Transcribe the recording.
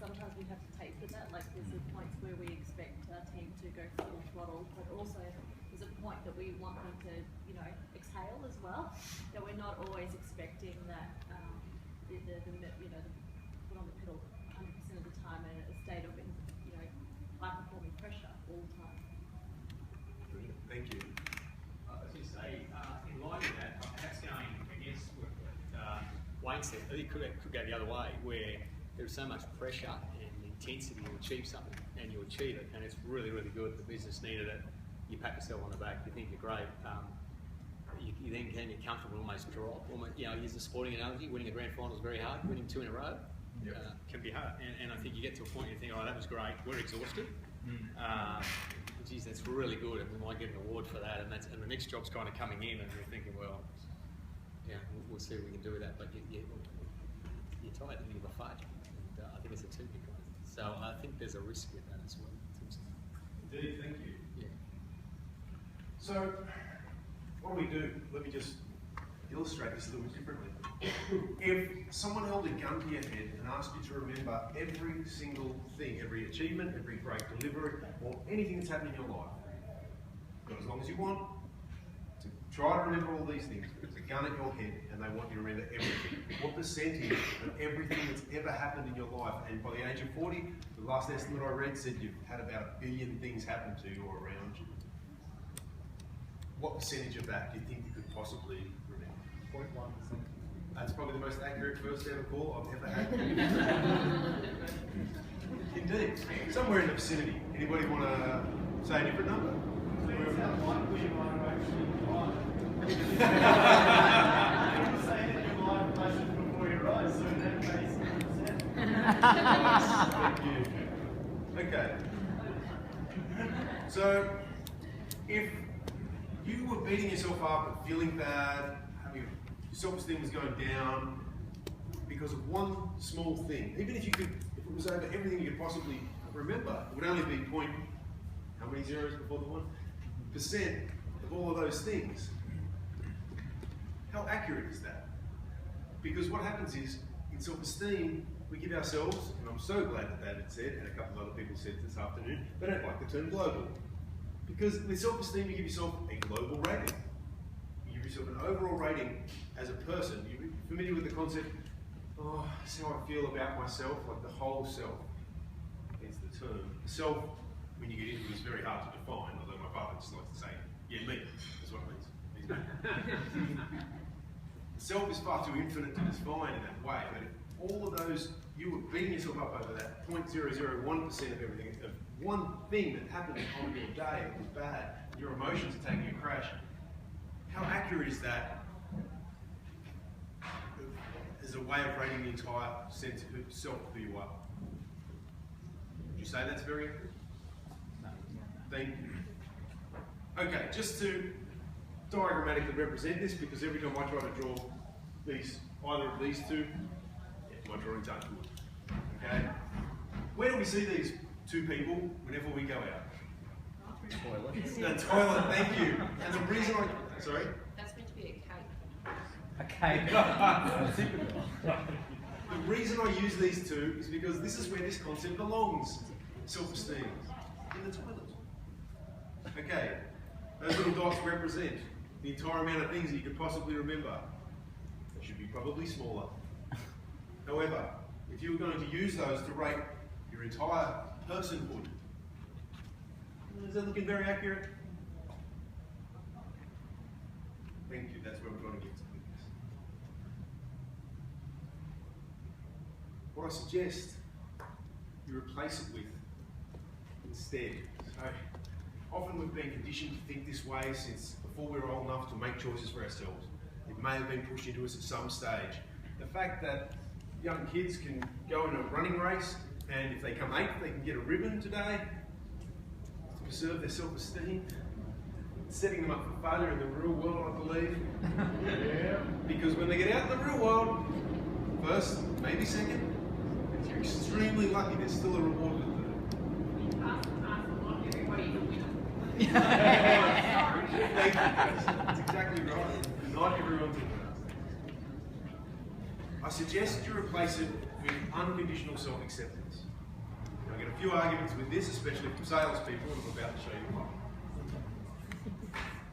sometimes we have to taper that. Like there's the points where we expect our team to go full throttle, but also there's a point that we want them to, you know, exhale as well. That we're not always expecting that you know, the foot on the pedal 100% of the time in a state of, you know, high performing pressure all the time. Thank you. As you say, in line with that, perhaps going against what Wayne said, it could go the other way, where there's so much pressure and intensity to achieve something, and you achieve it, and it's really, really good. The business needed it. You pat yourself on the back. You think you're great. You then can get comfortable, almost drop. You know, use the sporting analogy. Winning a grand final is very hard. Winning 2 in a row can be hard. And I think you get to a point you think, oh, that was great. We're exhausted. Geez, that's really good, and we might get an award for that. And the next job's kind of coming in, and you're thinking, well, yeah, we'll see what we can do with that. But you're tired and you're a fudge. And I think it's a too big one. So I think there's a risk with that as well. Indeed, thank you. Yeah. So, what do we do? Let me just illustrate this a little bit differently. If someone held a gun to your head and asked you to remember every single thing, every achievement, every great delivery, or anything that's happened in your life, got as long as you want to try to remember all these things, put the gun at your head and they want you to remember everything. What percentage of everything that's ever happened in your life, and by the age of 40, the last estimate I read said you've had about 1 billion things happen to you or around you. What percentage of that do you think you could possibly remember? 0.1%. That's probably the most accurate first ever call I've ever had. Indeed. Somewhere in the vicinity. Anybody want to say a different number? Depends how likely you are actually die. Say that your life flashes before your eyes, so in that case, 100%. Thank you. Okay. So, if you were beating yourself up and feeling bad, your self-esteem was going down because of one small thing, even if it was over everything you could possibly remember, it would only be point, how many zeros before the 1% of all of those things. How accurate is that? Because what happens is, in self-esteem, we give ourselves, and I'm so glad that David said, and a couple of other people said this afternoon, they don't like the term global. Because with self-esteem, you give yourself a global rating. You give yourself an overall rating as a person. You're familiar with the concept, oh, this is how I feel about myself, like the whole self. It's the term. Self, when you get into it, is very hard to define, although my father just likes to say, yeah, me. That's what it means. Self is far too infinite to define in that way, but if all of those, you were beating yourself up over that 0.001% of everything, of one thing that happened on your day that was bad, your emotions are taking a crash, how accurate is that as a way of rating the entire sense of self, who you are? Would you say that's very accurate? No. Thank you. Okay, just to diagrammatically represent this, because every time I try to draw these, either of these two, my drawings aren't good. Okay? Where do we see these two people whenever we go out? The toilet, thank you. And the reason sorry? That's meant to be a cake. Okay. The reason I use these two is because this is where this concept belongs. Self-esteem. In the toilet. Okay. Those little dots represent the entire amount of things that you could possibly remember. They should be probably smaller. However, if you were going to use those to rate your entire personhood, is that looking very accurate? Thank you, that's where we're going to get to with this. What I suggest you replace it with instead. So, often we've been conditioned to think this way since before we were old enough to make choices for ourselves. It may have been pushed into us at some stage. The fact that young kids can go in a running race, and if they come 8th, they can get a ribbon today to preserve their self-esteem, setting them up for failure in the real world, I believe. Yeah. Because when they get out in the real world, first, maybe second, if you're extremely lucky, there's still a reward with it. Thank you. That's exactly right. Not everyone's a winner. I suggest you replace it with unconditional self-acceptance. I get a few arguments with this, especially from salespeople, and I'm about to show you